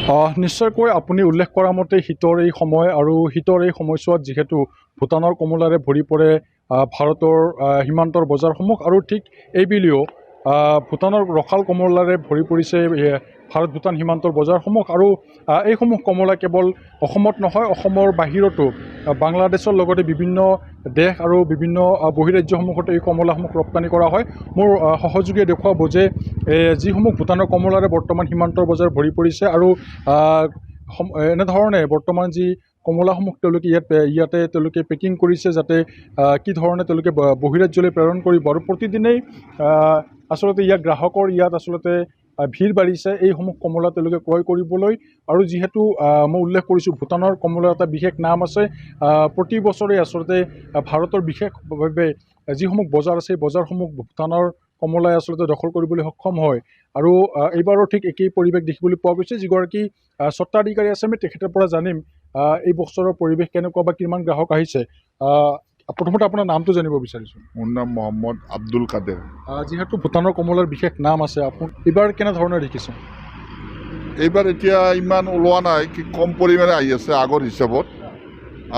নিশ্চয়কৈ আপুনি উল্লেখ কৰা মতে শীতৰ এই সময় আৰু শীতৰ এই সময়ছোৱাত যিহেতু ভূটানৰ কমলাৰে ভৰি পৰে ভাৰতৰ সীমান্তৰ বজাৰসমূহ আৰু ঠিক এইবুলিও ভূটানৰ ৰসাল কমলাৰে ভৰি পৰিছে ভাৰত ভূটান সীমান্তৰ বজাৰসমূহ আৰু এইসমূহ কমলা কেৱল অসমত নহয় অসমৰ বাহিৰতো বাংলাদেশৰ লগতে বিভিন্ন দেশ আৰু বিভিন্ন বহিৰাজ্যসমূহতো এই কমলাসমূহ ৰপ্তানি কৰা হয়। মোৰ সহযোগীয়ে দেখুৱাব যে যিসমূহ ভূটানৰ কমলাৰে বৰ্তমান সীমান্তৰ বজাৰ ভৰি পৰিছে আৰু এনেধৰণে বৰ্তমান যি কমলাসমূহ তেওঁলোকে ইয়াতে তেওঁলোকে পেকিং কৰিছে যাতে কি ধৰণে তেওঁলোকে বহিৰাজ্যলৈ প্ৰেৰণ কৰিব আৰু প্ৰতিদিনেই আচলতে গ্ৰাহকৰ ইয়াত আচলতে ভিৰ বাঢ়িছে এইসমূহ কমলা তেওঁলোকে ক্ৰয় কৰিবলৈ। আৰু যিহেতু মই উল্লেখ কৰিছোঁ ভূটানৰ কমলাৰ এটা বিশেষ নাম আছে, প্ৰতি বছৰে আচলতে ভাৰতৰ বিশেষভাৱে যিসমূহ বজাৰ আছে এই বজাৰসমূহ ভূটানৰ কমলাই আচলতে দখল কৰিবলৈ সক্ষম হয়। আৰু এইবাৰো ঠিক একেই পৰিৱেশ দেখিবলৈ পোৱা গৈছে। যিগৰাকী স্বত্বাধিকাৰী আছে আমি তেখেতৰ পৰা জানিম এই বছৰৰ পৰিৱেশ কেনেকুৱা বা কিমান গ্ৰাহক আহিছে। প্ৰথমতে আপোনাৰ নামটো জানিব বিচাৰিছোঁ। মোৰ নাম মহম্মদ আব্দুল কাদেৰ। যিহেতু ভূটানৰ কমলাৰ বিশেষ নাম আছে, আপুনি এইবাৰ কেনেধৰণে দেখিছে? এইবাৰ এতিয়া ইমান ওলোৱা নাই, কি কম পৰিমাণে আহি আছে আগৰ হিচাপত,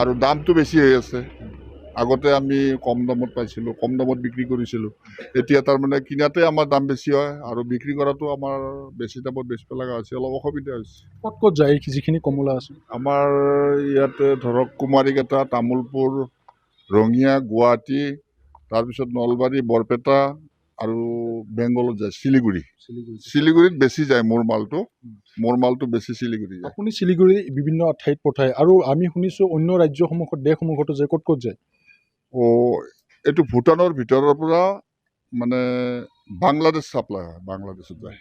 আৰু দামটো বেছি হৈ আছে। আগতে আমি কম দামত পাইছিলোঁ, কম দামত বিক্ৰী কৰিছিলোঁ। এতিয়া তাৰমানে কিনাতে আমাৰ দাম বেছি হয় আৰু বিক্ৰী কৰাটো আমাৰ বেছি দামত বেচিব লগা হৈছে, অলপ অসুবিধা হৈছে। ক'ত ক'ত যায় যিখিনি কমলা আছে? আমাৰ ইয়াতে ধৰক কুমাৰীকেইটা, তামোলপুৰ, ৰঙিয়া, গুৱাহাটী, তাৰপিছত নলবাৰী, বৰপেটা আৰু বেংগলত যায়, শিলিগুৰিত বেছি যায়। মোৰ মালটো বেছি শিলিগুৰি যায়। আপুনি শিলিগুৰি বিভিন্ন ঠাইত পঠায় আৰু আমি শুনিছোঁ অন্য ৰাজ্যসমূহত দেশসমূহতো যায়, ক'ত ক'ত যায়? এইটো ভূটানৰ ভিতৰৰ পৰা মানে বাংলাদেশ চাপ্লাই হয়, বাংলাদেশত যায়।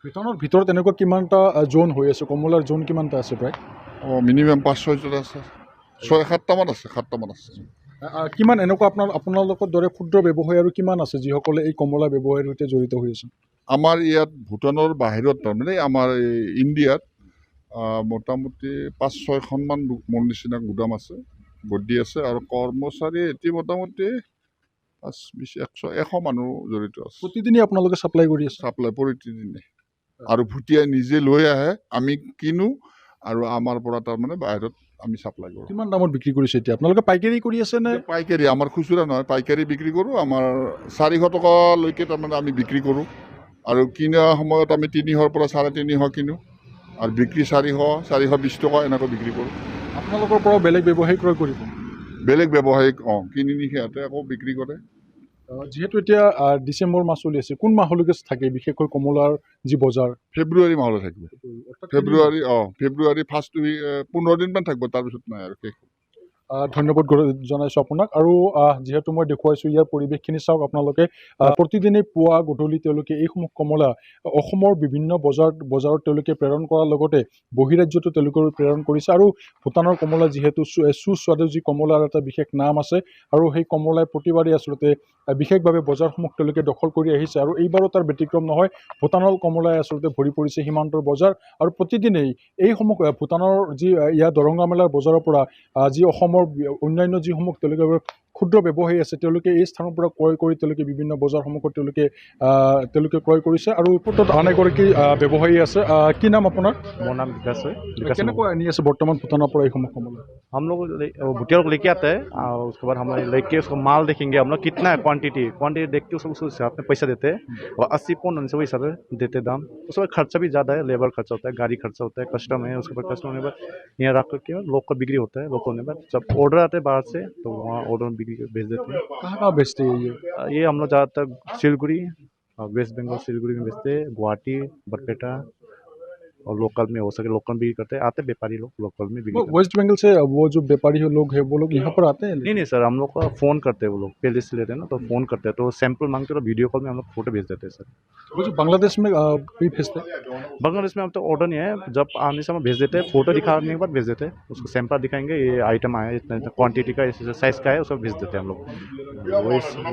ভূটানৰ ভিতৰত এনেকুৱা কিমানটা জোন হৈ আছে, কমলাৰ জোন কিমানটা আছে প্ৰায়? মিনিমাম 5-6টা আছে, 6-7টামান আছে, 7টামান আছে। কিমান এনেকুৱা আপোনালোকৰ দৰে ক্ষুদ্ৰ ব্যৱসায়ী আৰু কিমান আছে যিসকলে এই কমলা ব্যৱসায়ৰ সৈতে জড়িত হৈ আছে? আমাৰ ইয়াত ভূটানৰ বাহিৰত তাৰমানে আমাৰ এই ইণ্ডিয়াত মোটামুটি 5-6খনমান মোৰ নিচিনা গুদাম আছে, গড্ডি আছে, আৰু কৰ্মচাৰী এতিয়া মোটামুটি 5-20-100 মানুহ জড়িত আছে। প্ৰতিদিনে আপোনালোকে চাপ্লাই কৰি আছে? চাপ্লাই প্ৰতিদিনে, আৰু ভুটিয়াই নিজে লৈ আহে, আমি কিনো আৰু আমাৰ পৰা তাৰমানে বাহিৰত আমি চাপ্লাই কৰোঁ। কিমান দামত বিক্ৰী কৰিছে এতিয়া আপোনালোকে? পাইকাৰী কৰি আছে নে? পাইকাৰী, আমাৰ খুচুৰা নহয়, পাইকাৰী বিক্ৰী কৰোঁ। আমাৰ 400 টকালৈকে তাৰমানে আমি বিক্ৰী কৰোঁ, আৰু কিনা সময়ত আমি 300 পৰা 350 কিনো, আৰু বিক্ৰী 400-420 টকা এনেকৈ বিক্ৰী কৰোঁ। আপোনালোকৰ পৰাও বেলেগ ব্যৱসায়ী ক্ৰয় কৰিব? বেলেগ ব্যৱসায়িক কিনি নি সিহঁতে আকৌ বিক্ৰী কৰে। যিহেতু এতিয়া ডিচেম্বৰ মাহ চলি আছে, কোন মাহলৈকে থাকে বিশেষকৈ কমলাৰ যি বজাৰ? ফেব্ৰুৱাৰী মাহলৈ থাকিব। ফেব্ৰুৱাৰী ফাৰ্ষ্ট 15 দিনমান থাকিব, তাৰপিছত নাই আৰু শেষ। ধন্যবাদ জনাইছোঁ আপোনাক। আৰু যিহেতু মই দেখুৱাইছোঁ ইয়াৰ পৰিৱেশখিনি চাওক আপোনালোকে। প্ৰতিদিনেই পুৱা গধূলি তেওঁলোকে এইসমূহ কমলা অসমৰ বিভিন্ন বজাৰত তেওঁলোকে প্ৰেৰণ কৰাৰ লগতে বহিৰাজ্যতো তেওঁলোকে প্ৰেৰণ কৰিছে। আৰু ভূটানৰ কমলা যিহেতু সুস্বাদু যি কমলাৰ এটা বিশেষ নাম আছে, আৰু সেই কমলাই প্ৰতিবাৰেই আচলতে বিশেষভাৱে বজাৰসমূহ তেওঁলোকে দখল কৰি আহিছে, আৰু এইবাৰো তাৰ ব্যতিক্ৰম নহয়। ভূটানৰ কমলাই আচলতে ভৰি পৰিছে সীমান্তৰ বজাৰ, আৰু প্ৰতিদিনেই এইসমূহ ভূটানৰ যি দৰংগা মেলাৰ বজাৰৰ পৰা যি অসমৰ অন্যান্য যিসমূহ তেওঁলোকে ক্ষুদ্ৰ ব্যৱসায়ী আছে তেওঁলোকে এই স্থানৰ পৰা ক্ৰয় কৰি তেওঁলোকে বিভিন্ন বজাৰসমূহত তেওঁলোকে ক্ৰয় কৰিছে। আৰু ওপৰত আন এগৰাকী ব্যৱসায়ী আছে। কি নাম আপোনাৰ? মোৰ নাম বিকাশ है। কেনেকৈ আনি আছে বৰ্তমান ভূটানৰ পৰা এইসমূহ কমলা? हम लोग भुटिया को लेके आते हैं, और उसके बाद हम लेके उसको माल देखेंगे हम लोग कितना है, क्वांटिटी देख के उसको हिसाब में पैसा देते हैं, और 80 पौन से वही हिसाब से देते दाम। उसके बाद खर्चा भी ज़्यादा है, लेबर खर्चा होता है, गाड़ी खर्चा होता है, कस्टम है, उसके बाद कस्टम होने के बाद यहाँ रख के लोकल बिक्री होता है। लोकल होने के बाद जब ऑर्डर आते हैं बाहर से तो वहाँ ऑर्डर में बिक्री भेज देते हैं। कहाँ बेचते हैं ये हम लोग ज़्यादातर सिलगुड़ी, वेस्ट बंगाल सिलगुड़ी में बेचते हैं, गुवाहाटी, बरपेटा, और लोकल में हो सके लोकल भी करते हैं। आते व्यापारी लोग लोकल में भी। वेस्ट बंगाल से वो जो व्यापारी लोग हैं वो लोग यहाँ पर आते हैं? नहीं सर, हम लोग का फ़ोन करते हैं, वो लोग पहले से लेते हैं ना, तो फ़ोन करते हैं, तो सैंपल मांगते हैं, तो वीडियो कॉल में हम लोग फोटो भेज देते हैं सर। वो जो बांग्लादेश में भी भेजते हैं? बांग्लादेश में हम तो ऑर्डर नहीं है, जब आने से हम भेज देते हैं, फोटो दिखाने के बाद भेज देते हैं, उसको सैंपल दिखाएंगे, ये आइटम आया इतना क्वांटिटी का, इस साइज़ का है, उसको भेज देते हैं हम लोग।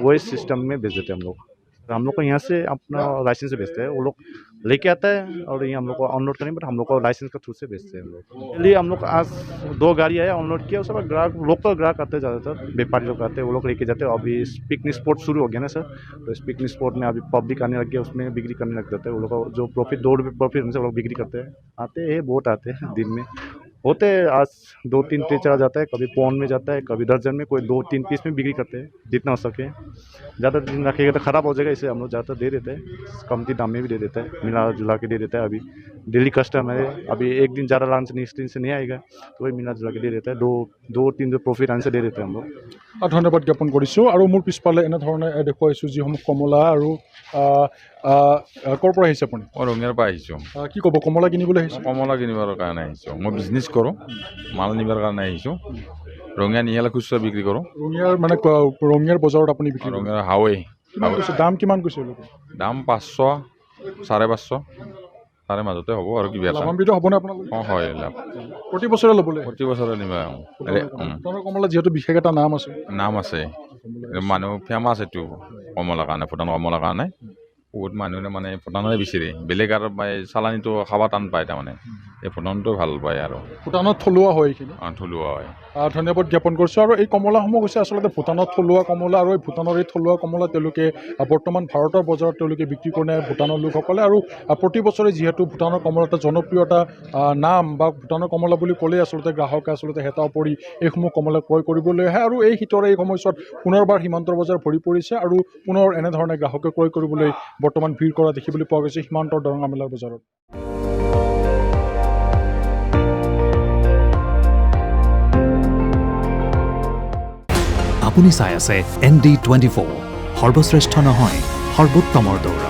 वही सिस्टम में भेज देते हैं हम लोग। हम लोग को यहाँ से अपना लाइसेंस से बेचते हैं, वो लोग लेके आता है और ये हम लोग को ऑनलोड करेंगे, बट हम लोग को लाइसेंस के थ्रू से बेचते हैं हम लोग। इसलिए हम लोग आज 2 गाड़ी आया ऑनलोड किया, उसके बाद ग्राहक लोकल ग्राहक आते हैं, ज़्यादातर व्यापारी लोग आते हैं, वो लोग लेके जाते हैं। अभी पिकनिक स्पॉट शुरू हो गया ना सर, तो इस पिकनिक स्पॉट में अभी पब्लिक आने लग गया, उसमें बिक्री करने लग जाते हैं। वो लोग को जो प्रॉफिट 2 रुपये प्रॉफिट उनसे वो लोग बिक्री करते हैं। आते हैं बहुत आते हैं दिन में, होते हैं आज 2-3 ट्रे चला जाता है, कभी पौन में जाता है, कभी दर्जन में, कोई 2-3 पीस में बिक्री करते हैं जितना हो सके। ज़्यादा दिन रखिएगा तो ख़राब हो जाएगा, इसलिए हम लोग ज़्यादातर दे देते हैं, कमती दाम में भी दे देते हैं, मिला जुला के दे देते हैं। अभी डेली कस्टमर है, अभी एक दिन ज़्यादा लाने से नेक्स्ट दिन से नहीं आएगा, तो वही मिला जुला के दे देते हैं। 2-3 प्रॉफिट आने से दे देते हैं हम लोग। ধন্যবাদ জ্ঞাপন কৰিছোঁ। আৰু মোৰ পিছফালে এনেধৰণে দেখুৱাইছোঁ যিসমূহ কমলা আৰু ক'ৰ পৰা আহিছে আপুনি? মই ৰঙিয়াৰ পৰা আহিছোঁ। কি ক'ব, কমলা কিনিবলৈ আহিছে? কমলা কিনিবৰ কাৰণে আহিছোঁ। মই বিজনেছ কৰোঁ, মাল নিবৰ কাৰণে আহিছোঁ। ৰঙিয়া নিয়ালে খুচুৰা বিক্ৰী কৰোঁ। ৰঙিয়াৰ মানে ৰঙিয়াৰ বজাৰত আপুনি বিক্ৰী কৰে? ৰঙিয়াৰ হাৱে কিমান কৈছে, দাম কিমান কৈছে এওঁলোকে? দাম 500, 550 তাৰে মাজতে হ'ব আৰু কিবা এটা। লাভান্বিত হ'বনে আপোনালোকে? অঁ হয়, লাভ প্ৰতি বছৰে ল'বলৈ? প্ৰতি বছৰে নিবা। আপোনাৰ কমলা যিহেতু বিশেষ এটা নাম আছে। নাম আছে, মানুহ ফেমাছ এইটো কমলাৰ কাৰণে, ভূটান কমলাৰ কাৰণে। বহুত মানুহে মানে ভূটানৰে বিচাৰে, বেলেগ আৰু চালানীটো খাব টান পায়, তাৰমানে এই ভূটানটো ভাল পায় আৰু ভূটানত থলুৱা হয় এইখিনি। থলুৱা হয়। ধন্যবাদ জ্ঞাপন কৰিছোঁ। আৰু এই কমলাসমূহ হৈছে আচলতে ভূটানত থলুৱা কমলা, আৰু এই ভূটানৰ এই থলুৱা কমলা তেওঁলোকে বৰ্তমান ভাৰতৰ বজাৰত তেওঁলোকে বিক্ৰী কৰে ভূটানৰ লোকসকলে। আৰু প্ৰতি বছৰে যিহেতু ভূটানৰ কমলা এটা জনপ্ৰিয় এটা নাম, বা ভূটানৰ কমলা বুলি ক'লেই আচলতে গ্ৰাহকে আচলতে হেতা পৰি এইসমূহ কমলা ক্ৰয় কৰিবলৈ আহে। আৰু এই শীতৰে এই সময়ছোৱাত পুনৰবাৰ সীমান্তৰ বজাৰ ভৰি পৰিছে, আৰু পুনৰ এনেধৰণে গ্ৰাহকে ক্ৰয় কৰিবলৈ বৰ্তমান ভিৰ কৰা দেখিবলৈ পোৱা গৈছে সীমান্তৰ দৰঙা মেলাৰ বজাৰত। আপুনি চাই আছে ND24, সৰ্বশ্ৰেষ্ঠ নহয় সৰ্বোত্তমৰ দৌৰ।